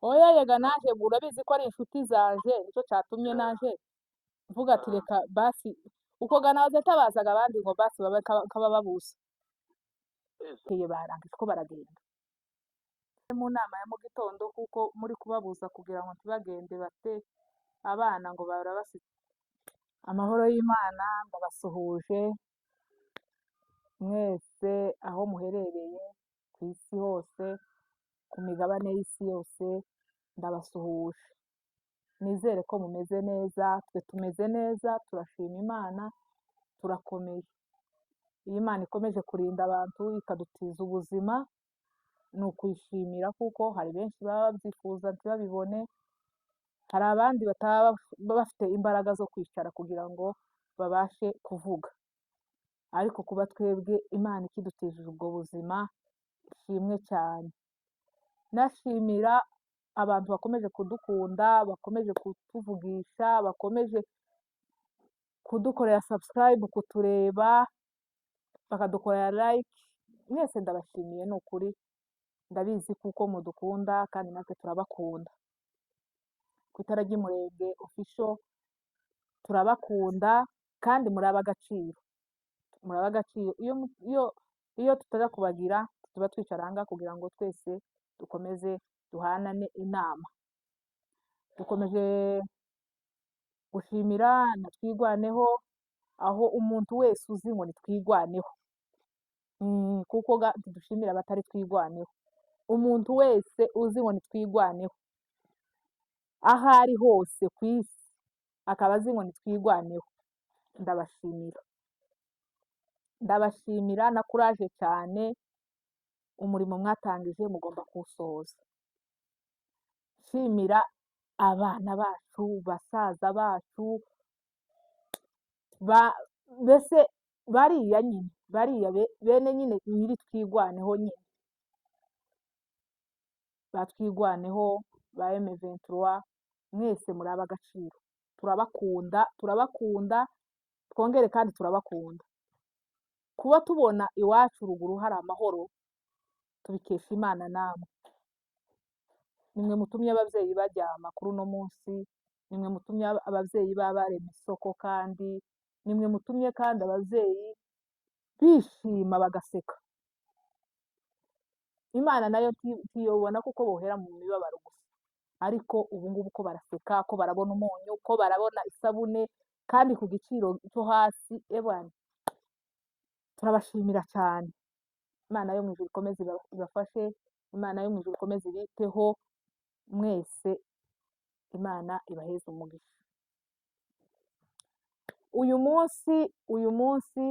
oya yega naje urabizi ko ari inshuti zanje nicyo cyatumye naje mvuga ati reka basi uko ganaza tabazaga abandi ngo basi babe kaba babuze barangije ko baragenda mu nama ya mu gitondo kuko muri kubabuza kugira ngo ntibagende bate abana ngo barabasize amahoro y'Imana ndabasuhuje mwese aho muherereye ku isi hose ku migabane y'isi yose ndabasuhuje nizere ko mumeze neza twe tumeze neza turashima Imana turakomeye iyo Imana ikomeje kurinda abantu ikadutiza ubuzima ni ukwishimira kuko hari benshi baba babyifuza ntibabibone hari abandi bataba bafite imbaraga zo kwicara kugira ngo babashe kuvuga ariko kuba twebwe Imana ikidutije ubwo buzima ishimwe cyane nashimira abantu bakomeje kudukunda bakomeje kutuvugisha bakomeje kudukorera subscribe kutureba bakadukorera like mwese ndabashimiye ni ukuri ndabizi kuko mudukunda kandi natwe turabakunda ku itara ry'Umurenge official turabakunda kandi muri ab'agaciro iyo tutaza kubagira tuba twicaranga kugira ngo twese dukomeze duhanane inama dukomeje gushimira na twigwaneho aho umuntu wese uzi ngo nitwigwaneho kuko dushimira abatari twigwaneho umuntu wese uzi ngo nitwigwaneho aho ari hose ku isi akaba azi ngo nitwigwaneho ndabashimira na kuraje cyane umurimo mwatangije mugomba kuwusohoza nshimira abana bacu basaza bacu mbese bariya bene nyine nyiri twigwaneho nyine batwigwaneho ba M23 mwese muri ab'agaciro turabakunda twongere kandi turabakunda kuba tubona iwacu ruguru hari amahoro tubikesha Imana namwe nimwe mutumye ababyeyi baryama kuri uno munsi nimwe mutumye ababyeyi barema isoko kandi nimwe mutumye kandi ababyeyi bishima bagaseka Imana nayo ntiyobona kuko bohera mu mibabaro gusa ariko ubu ngubu ko baraseka ko barabona umunyu ko barabona isabune kandi ku giciro cyo hasi ebwana turabashimira cyane Imana yo mu ijuru ikomeze ibafashe Imana yo mu ijuru ikomeze ibiteho mwese Imana ibaheze umugisha uyu munsi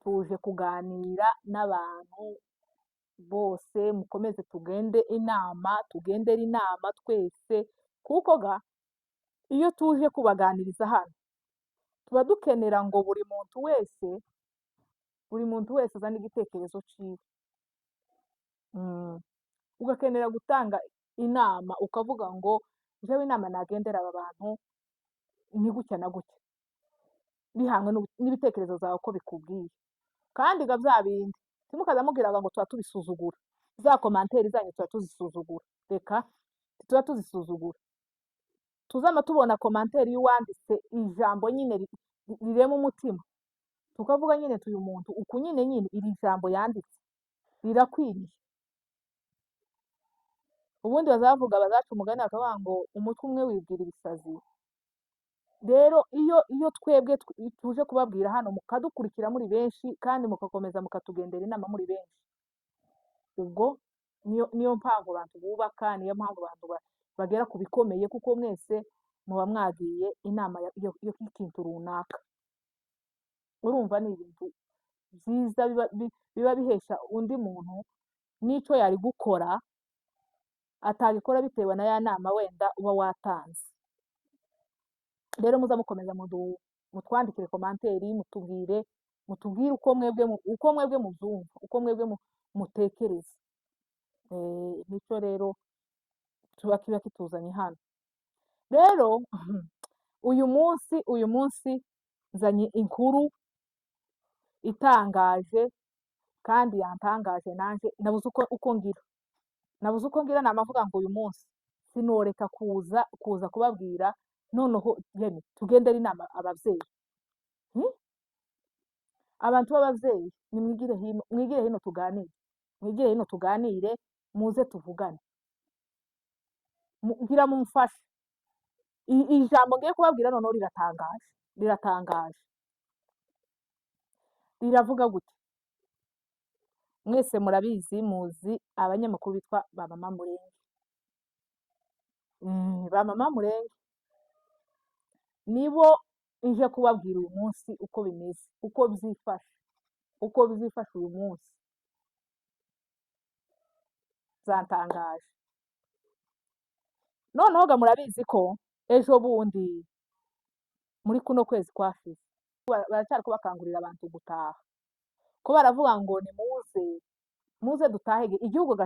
tuje kuganira n'abantu bose mukomeze tugendere inama twese kuko iyo tuje kubaganiriza hano tuba dukenera ngo buri muntu wese azane igitekerezo cyiwe ugakenera gutanga inama ukavuga ngo njyewe inama nagendera aba bantu ni gutya na gutya bihangwe n'ibitekerezo zawe uko bikubwiye kandi bya bindi timukaza mubwiraga ngo tuba tubisuzugura za komanteri zanyu tuba tuzisuzugura reka tuba tuzisuzugura tuzama tubona komanteri y'uwanditse ijambo nyine rirema umutima tukavuga nyine tuyu muntu uku nyine iri jambo yanditse rirakwiriye ubundi bazaca umugani bakavuga ngo umutwe umwe wibwira ibisazi rero iyo twebwe tuje kubabwira hano mukadukurikira muri benshi kandi mugakomeza mukatugendera inama muri benshi ubwo niyo mpamvu abantu bubaka niyo mpamvu abantu bagera ku bikomeye kuko mwese muba mwagiye inama y'ikintu runaka urumva ni ibintu byiza biba bihesha undi muntu n'icyo yari gukora atagikora bitewe na ya nama wenda uba watanze rero muza mukomeza mutwandikire komanteri mutubwire uko mwebwe mubyumva uko mwebwe mutekereza nicyo rero kiba kituzanye hano rero uyu munsi nzanye inkuru itangaje kandi yantangaje nanjye nabuze uko ngira nabuze uko ngira nama mvuga ngo uyu munsi sinoreka kuza kubabwira noneho yemwe tugendere inama abavyeyi. Hmm? Abantu b'abavyeyi mwigire hino tuganire, mwigire hino tuganire, muze tuvugane, ngira mumfashe. Ijambo ngiye kubabwira noneho riratangaje, riravuga gute? Mwese murabizi, muzi abanyamakuru bitwa ba mama Murenge. Ba mama Murenge nibo nje kubabwira uyu munsi uko bimeze, uko byifashe uyu munsi. Zantangaje. Noneho ga murabizi ko ejo bundi muri kuno kwezi kwashize baracyari kubakangurira abantu gutaha, ko baravuga ngo ni muze dutahe, igihugu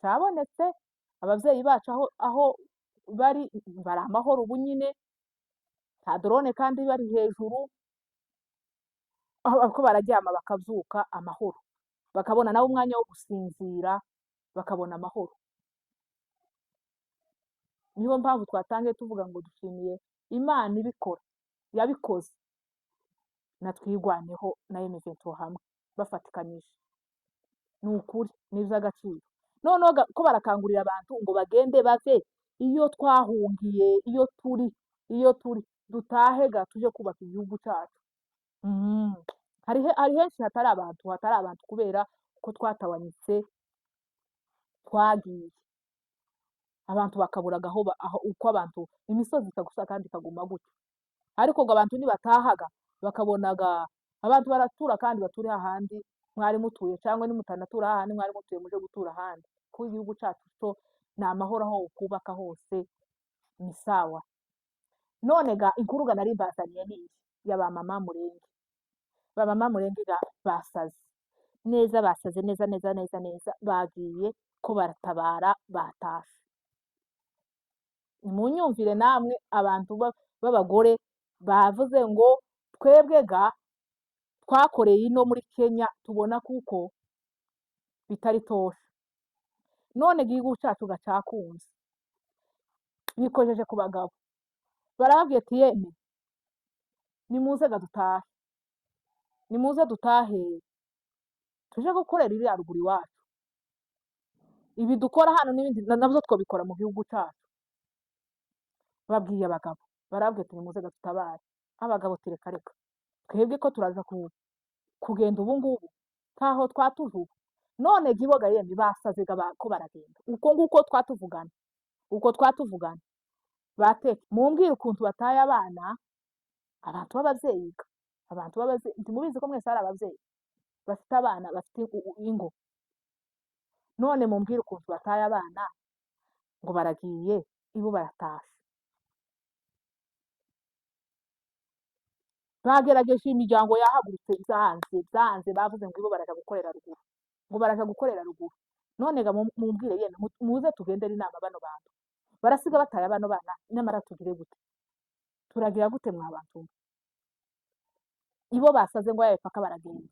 cabonetse, abavyeyi bacu aho bari amahoro ubu nyine, nta drone kandi bari hejuru, ko bararyama bakavyuka amahoro, bakabona nabo umwanya wo gusinzira, bakabona amahoro. Niyo mpamvu twatangiye tuvuga ngo dushimiye Imana yabikoze, na twigwaneho na M23 hamwe bafatikanije. Ni ukuri ni ivy'agaciro. Noneho ko barakangurira abantu ngo bagende bave iyo twahungiye, iyo turi dutahe tuje kubaka igihugu cacu. Hari henshi hatari abantu kubera ko twatawanyitse, twagiye abantu bakaburaga aho uko abantu imisozi ikagusa kandi ikaguma gutyo. Ariko ngo abantu nibatahaga bakabonaga abantu baratura kandi baturi hahandi mwari mutuye, cyangwa nimutanatura hahandi mwari mutuye muje gutura ahandi, ko igihugu cacu cyo ni amahoro aho kubaka hose ni sawa. None inkuruga nari mbazaniye ni ya ba mama Murenge. Ba mama Murenge basaze neza bagiye ko baratabara, batashe. Munyumvire namwe abantu b'abagore bavuze ngo twebwe twakoreye ino muri Kenya tubona kuko bitari tosha, none igihugu cacu gacakunze, bikojeje ku bagabo, barababwiye ati yemwe nimuze dutahe tuje gukorera iriya ruguru iwacu, ibi dukora hano n'ibindi navyo twobikora mu gihugu cacu. Babwiye abagabo, barababwiye ati nimuze dutabare. Abagabo reka twebwe ko turaza kugenda ubu ngubu ntaho twatuvuga, none giboga yemwe basaze ko baragenda uko nguko twatuvugana bateke. Mumbwire ukuntu bataye abana, abantu b'abavyeyi ntimubizi ko mwese ari abavyeyi bafite abana, bafite ingo. None mumbwire ukuntu bataye abana ngo baragiye, ibo baratashe. Bagerageje imiryango yahagurutse byanze, bavuze ngo ibo baraja gukorera ruguru, none mumbwire yemwe muze tugendere inama bano bantu barasiga bataye bano bana, nyamara tugire gute? Turagira gute mwa bantu? Ibo basaze ngo paka baragenda,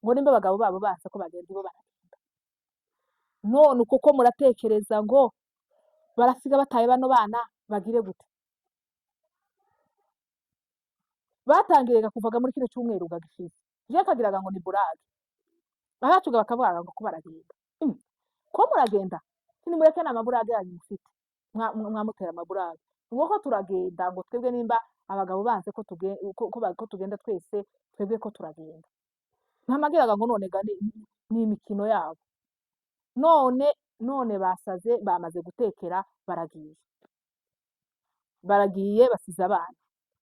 ngo nimba abagabo babo banse ko bagenda, ibo baragenda. None uko muratekereza ngo barasiga bataye bano bana bagire gute? Batangirega kuvaga muri kino cyumweru gagishize, je kagiraga ngo ni burage, abacuga bakavuga ngo ko baragenda. Ko muragenda nimureke n'amaburage yanyu mufite, mwamutera amaburage ngo ko turagenda, ngo twebwe nimba abagabo banze ko tugenda twese, twebwe ko turagenda. Ntamagiraga ngo none ni imikino yabo. None basaze, bamaze gutekera, baragiye basize abana.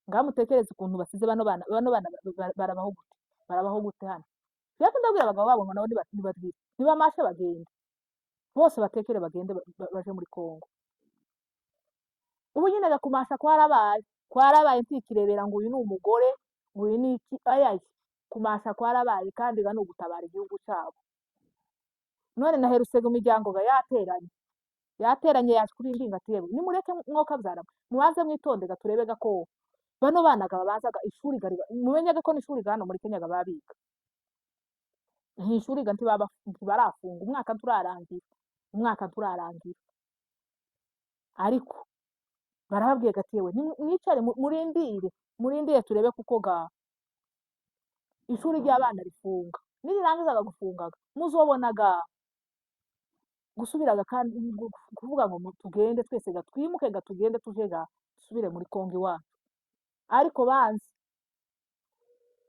Ngamutekereza ukuntu basize bano bana barabaho gute hano? Byako ndabwira abagabo babo ngo nabo nibamashe bagende bose, batekere bagende baje muri Kongo. Ubu nyine gakumasha kwarabaye ntikirebera ngo uyu ni umugore, ngo uyu ni iki, ayaye kumasha kwarabaye, kandi no gutabara igihugu cyabo. None naherutse mu miryango yateranye yaje kurimbinga ati yewe nimureke mwoka byarama, mubanze mwitonde turebe ko bano bana babanzaga ishuri mumenyaga ko n'ishuri hano muri Kenya babiga. ishuri ga ntibarafunga, umwaka turarangira, ariko barababwiye gati yewe mwicare murindire turebe kuko ga ishuri ry'abana rifunga, nirirangizaga gufungaga muzobonaga gusubiraga kandi kuvuga ngo tugende twese ga twimuke ga tugende tuje ga dusubire muri Kongo iwacu, ariko banzi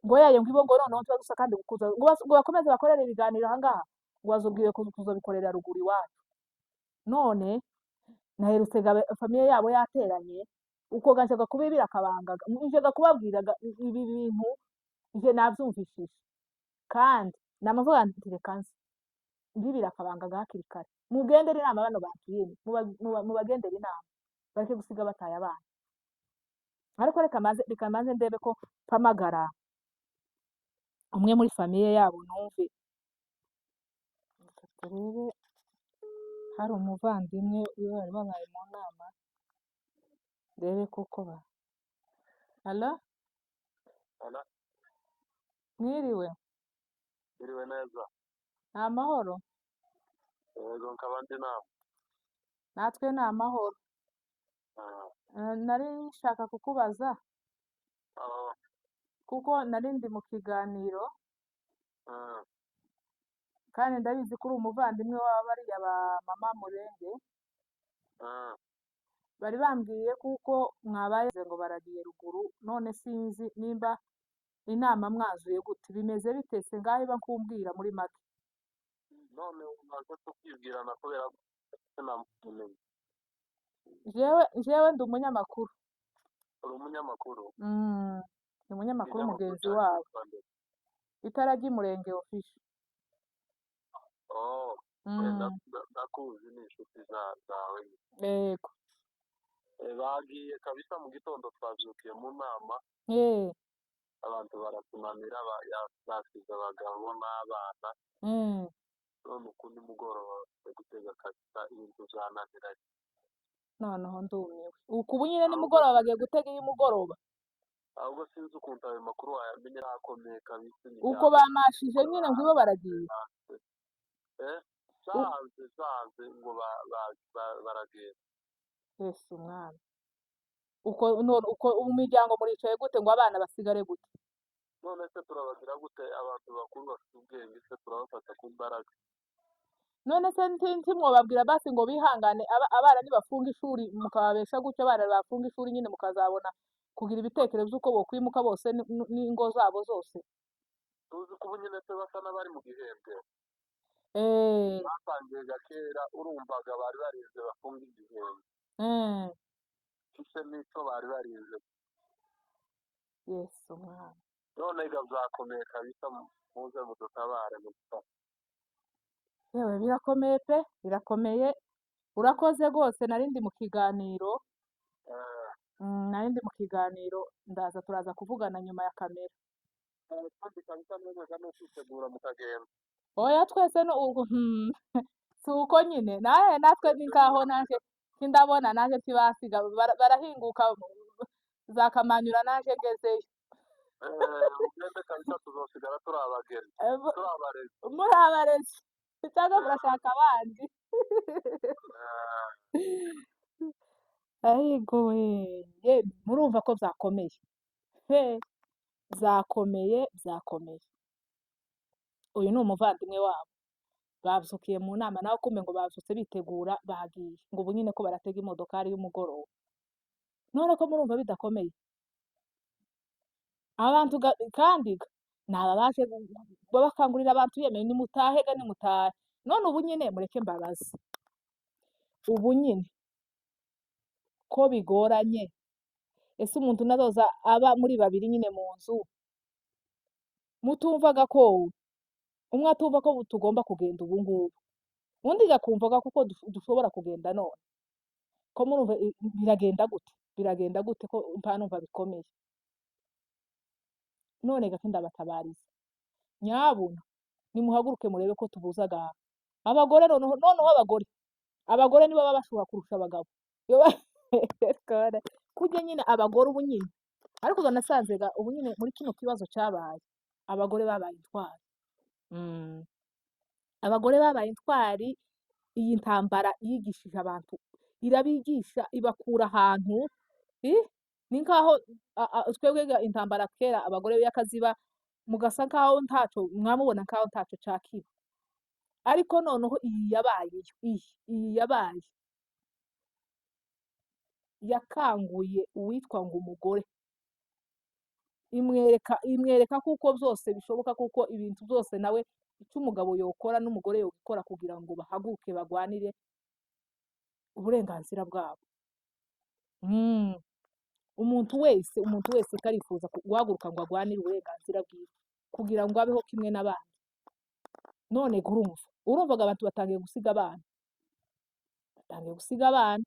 ngo yaye ngo ibo ngo noneho tuba dusa kandi ngo bakomeze bakorere ibiganiro aha ngaha ngo bazubwiwe kuzobikorera ruguru iwacu, none naherutse famiye yabo yateranye uko ganshaga kubibira akabangaga njaga kubabwiraga ibi bintu nje navyumvishije kandi namavuga nti reka nzi mbibira akabangaga hakiri kare mugendere inama bano batuyeni mubagendere inama bareke gusiga bataye abana, ariko reka maze ndebe ko mpamagara umwe muri famiye yabo numve turebe hari umuvandimwe bari babaye mu nama ndebe kuko Halo Ala, mwiriwe iriwe neza. ni amahoro Yego nkaba ndi nawe. natwe ni amahoro. Nari nshaka kukubaza Ah, kuko nari ndi mu kiganiro ah, kandi ndabizi ko uri umuvandimwe w'abariya ba mama Murenge, ah. bari bambwiye kuko mwabaye ngo baragiye ruguru, none sinzi nimba inama mwazuye gute bimeze bitese ngaho iba kumbwira muri make. None umaze tukibwirana kubera ko sinamumenye. Jewe ndi umunyamakuru. Uri umunyamakuru? Ni umunyamakuru Ikinyamakuru mugenzi cyanjye wabo. cyitwa nde? Itara ry'Umurenge official. Oh, ndakuzi ni inshuti zawe. Yego. Bagiye kabisa mu gitondo twazukiye mu nama, Eh. abantu baratunanira basize abagabo n'abana, none uku nimugoroba bari gutega kabisa ibintu byananiranye. Noneho ndumiwe. Ubu nyine nimugoroba bagiye gutega iy'umugoroba. Ahubwo sinzi ukuntu ayo makuru wayamenye nakomeye kabisa. Uko bamashije nyine ngo ibo baragiye. Sanze ngo baragenda. Yesu umwana. Uko umuryango muricaye gute ngo abana basigare gute? None se turabagira gute abantu bakuru bafite ubwenge se turabafata ku mbaraga? None se ntimwobabwira basi ngo bihangane abana nibafunga ishuri mukababesha gutyo abana bafunga ishuri nyine mukazabona kugira ibitekerezo uko bokwimuka bose n'ingo zabo zose. Tuzi ko ubu nyine se basa n'abari mu gihembwe. Batangiye gakera urumvaga bari barinze bafunga igihembwe. Ise n'icyo bari barinze. Yesu umwana. None byakomeye kabisa muze mudutabare mudufashe. Yewe birakomeye pe birakomeye, urakoze rwose narindi mu kiganiro. Narindi mu kiganiro ndaza turaza kuvugana nyuma ya kamera. Kandi kabisa mwemeza no kwitegura mukagenda. Oya twese no si uko nyine natwe ni nkaho naje ndabona naje tibasiga barahinguka zakamanyura naje ngezeyo. Ugende kabisa tuzosigara turi abageni turi abarezi. Muri abarezi cyangwa murashaka abandi. Ayigo we murumva ko byakomeye byakomeye. Uyu ni umuvandimwe wabo bazukiye mu nama nawe kumbe ngo bazutse bitegura bagiye ngo ubu nyine ko baratega imodokari y'umugoroba, none ko murumva bidakomeye abantu kandi nababaje bakangurira abantu yemeye nimutahe none ubu nyine mureke mbabazi ubu nyine ko bigoranye ese umuntu nazoza aba muri babiri nyine mu nzu mutumvaga ko umwe atumva ko tugomba kugenda ubu ngubu undi gakumvaga kuko dushobora kugenda none ko murumva biragenda gute ko mpanumva bikomeye none gake ndabatabariza nyabuna nimuhaguruke murebe ko tubuzaga abagore noneho abagore nibo baba bashobora kurusha abagabo kujya nyine abagore ubu nyine ariko nasanze ubu nyine muri kino kibazo cyabaye abagore babaye intwari Mm. Abagore babaye intwari, iyi ntambara yigishije abantu, irabigisha ibakura ahantu, ni nk'aho twebwe intambara kera abagore y'akaziba mugasa nk'aho ntacyo mwamubona nk'aho ntacyo cakiba, ariko noneho iyi yabaye iyi yabaye yakanguye uwitwa ngo umugore, imwereka kuko byose bishoboka, kuko ibintu byose nawe icyo umugabo yokora n'umugore yokora kugira ngo bahaguruke bagwanire uburenganzira bwabo. Umuntu wese karifuza guhaguruka ngo agwanire uburenganzira bwiwe kugira ngo abeho kimwe n'abandi. None urumvaga abantu batangiye gusiga abana,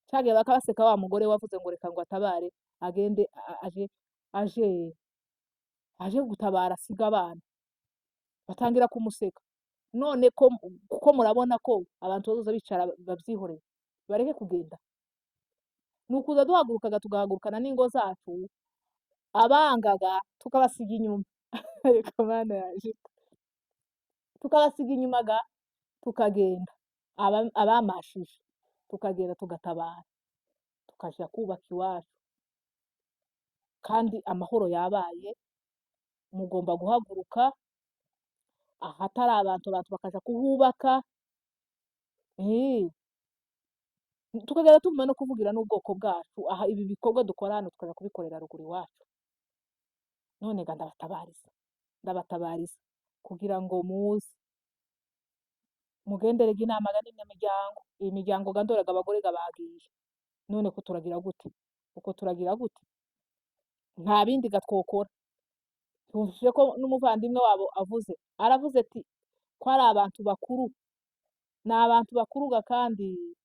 cagiye bakabaseka wa mugore wavuze ngo reka ngo atabare agende aje gutabara asiga abana, batangira kumuseka. None kuko murabona ko abantu bazoza bicara babyihoreye bareke kugenda, ni ukuza duhagurukaga tugahagurukana n'ingo zacu, abangaga tukabasiga inyuma ariko mana yaje, tukabasiga inyuma tukagenda, abamashije tukagenda tugatabara, tukaja kubaka iwacu, kandi amahoro yabaye. Mugomba guhaguruka ahatari abantu bakaja kuhubaka, tukagenda tuguma no kuvugira n'ubwoko bwacu, aha ibi bikorwa dukora hano tukaja kubikorera ruguru iwacu. None ga ndabatabariza kugira ngo muze mugenderega inama n'imiryango, iyi miryango ndoraga abagore bagiye, none ko turagira gute? Uko turagira gute? Nta bindi twokora. Twumvise ko n'umuvandimwe wabo aravuze ati ko ari abantu bakuru, ni abantu bakuru kandi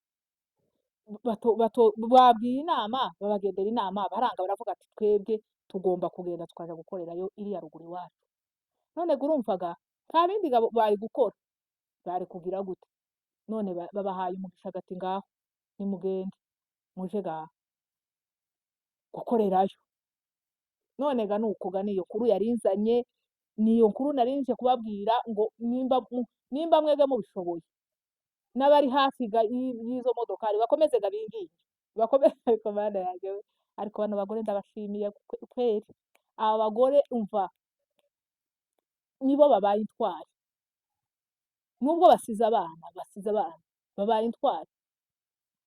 babwiye inama, babagendera inama baranga, baravuga ati twebwe tugomba kugenda tukaja gukorerayo iriya ruguru iwacu. None urumvaga nta bindi bari gukora, bari kugira gute? None babahaye umugisha gati ngaho nimugende muje gukorerayo. None nuko niyo nkuru yarinzanye, niyo nkuru narinje kubabwira ngo nimba mwebwe mubishoboye n'abari hafi y'izo modokari bakomeze binginge, bakomeze. Ariko mana yanjye we, ariko bano bagore ndabashimiye kweri, aba bagore umva nibo babaye intwari, nubwo basize abana babaye intwari.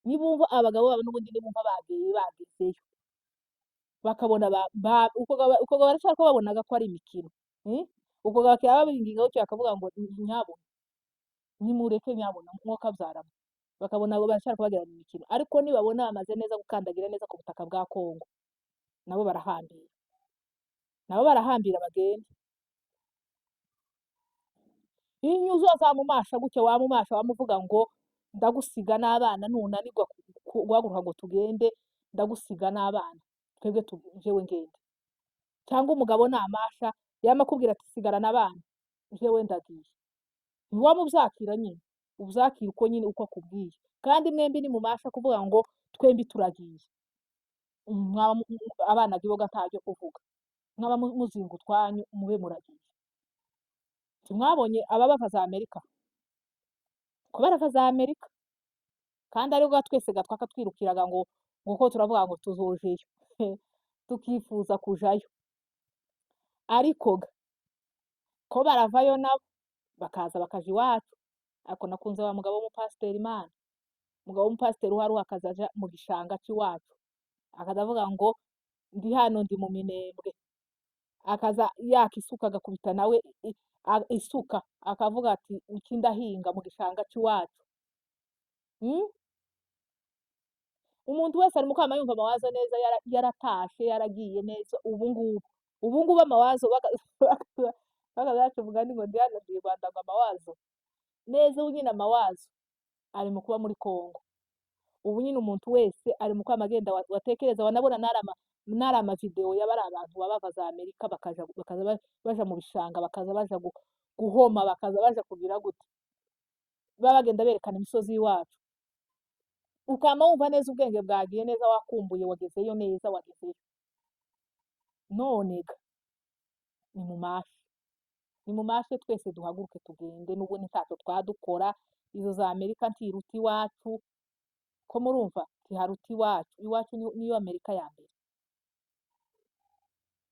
Nibumva abagabo babo n'ubundi nibumva bagezeyo bakabona uko barashaka ko babonaga ko ari imikino, uko bakaba babingingaho bakavuga ngo nyabona nimureke nyabona mwokabyaramo, bakabona barashaka kubagirana imikino, ariko nibabona bamaze neza gukandagira neza ku butaka bwa Kongo, nabo barahambira bagende. Iyo uzozamumasha gutya wamuvuga ngo ndagusiga n'abana, nunanirwa guhaguruka ngo tugende ndagusiga n'abana, twebwe jewe ngende. Cyangwa umugabo namasha yamakubwira ati sigarana abana jewe ndagiye, ntiwamuvyakira nyine, uvyakira uko nyine uko akubwiye, kandi mwembi nimumasha kuvuga ngo twembi turagiye, abana giboga ntaryo kuvuga, mwaba muzinga utwanyu mube muragiye. Ntimwabonye abava za Amerika ko barava za Amerika, kandi aribwo twese twaka twirukiraga ngo ko turavuga ngo tuzojeyo tukifuza kujayo, ariko ko baravayo nabo bakaza bakaja iwacu. Ariko nakunze wa mugabo w'umupasiteri, Imana umugabo w'umupasiteri uharuha akazaja mu gishanga c'iwacu, akaza avuga ngo ndi hano ndi mu Minembwe, akaza yaka isuka agakubita nawe isuka akavuga ati iki ndahinga mu gishanga c'iwacu. Umuntu wese ari mukama yumva amawazo neza, yaratashe yaragiye neza. Ubu ngubu amawazo bakazaca umugani ngo ndi hano ndi i Rwanda ngo amawazo neza. Ubu nyine amawazo ari mu kuba muri Kongo. Ubu nyine umuntu wese ari mu kwama agenda watekereza, wanabona nari amavideo y'abari abantu bava za Amerika bakaza baja mu bishanga, bakaza baja guhoma, bakaza baja kugira gute, baba bagenda berekana imisozi y'iwacu, ukama wumva neza ubwenge bwagiye neza, wakumbuye wagezeyo neza, wagezeyo. None ni mumashe nimumashe twese duhaguruke tugende n'ubundi ntacyo twadukora, izo za Amerika ntiruta iwacu, ko murumva ntiharuta iwacu, iwacu niyo Amerika ya mbere.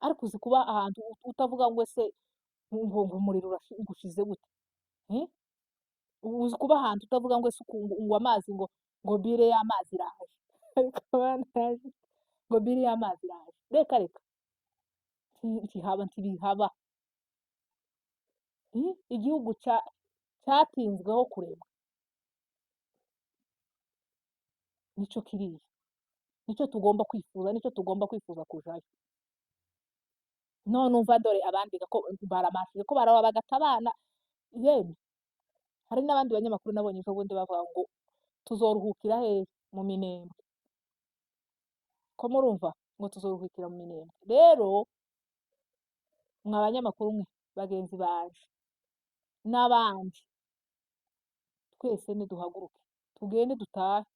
Ariko uzi kuba ahantu utavuga ngo ese ngo umuriro gushize gute, uzi kuba ahantu utavuga ngo ese ngo amazi ngo bire y'amazi iraje ariko abana yaje ngo bire y'amazi iraje, reka reka ntibihaba. Igihugu cyatinzweho kuremwa nicyo kiriya, nicyo tugomba kwifuza, nicyo tugomba kwifuza kujayo. none umva dore abandi ko baramashije ko baraba bagatabana, yemwe hari n'abandi banyamakuru nabonye ejo bundi bavuga ngo tuzoruhukira hehe mu Minembwe, ko murumva ngo tuzoruhukira mu Minembwe. Rero mwa banyamakuru mwe bagenzi baje n'abandi twese niduhaguruke tugende dutahe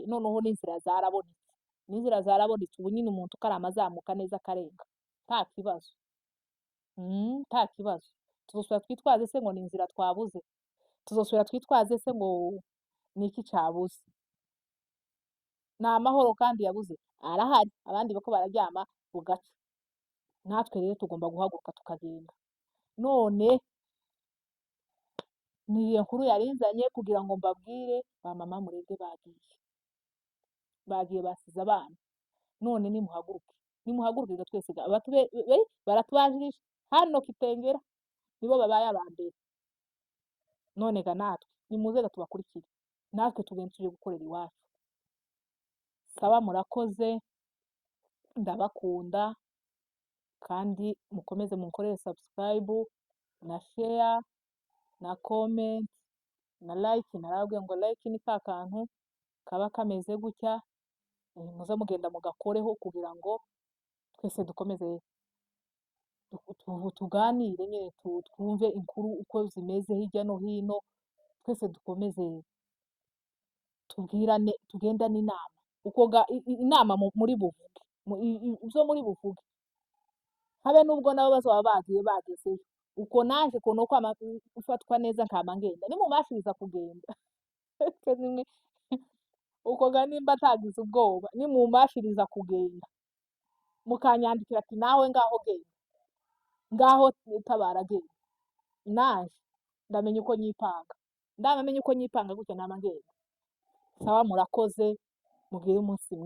noneho n'inzira zarabonetse ubu nyine umuntu ukarama azamuka neza akarenga nta kibazo, nta kibazo. Tuzosubira twitwaze se ngo ni inzira twabuze, tuzosubira twitwaze se ngo ni iki cyabuze? Ni amahoro kandi yabuze arahari, abandi bako bararyama bugaca. Natwe rero tugomba guhaguruka tukagenda. None ni iyo nkuru yarinzanye kugira ngo mbabwire ba mama murebwe bagiye basize abana, none nimuhaguruke twese baratubajirije hano Kitengera nibo babaye abambere, none ga natwe nimuze tubakurikire, natwe tugende tuje gukorera iwacu. Saba murakoze, ndabakunda kandi mukomeze munkorere subscribe na share na comment na like. Narababwiye ngo like ni ka kantu kaba kameze gutya, muze mugenda mugakoreho kugira ngo twese dukomeze tuganire nyine twumve inkuru uko zimeze hirya no hino, twese dukomeze tubwirane, tugendane inama uko inama muri buvuge ibyo muri buvuge, habe n'ubwo nabo bazaba bagezeyo uko naje ko nuko ufatwa neza nkama ngenda nimumashiriza kugenda nimwe uko nimba atagize ubwoba nimumashiriza kugenda mukanyandikira ati nawe ngaho genda, ngaho tabara genda, naje ndamenya uko nyipanga gutya nama ngenda. Saba murakoze, mugire umunsi mwiza.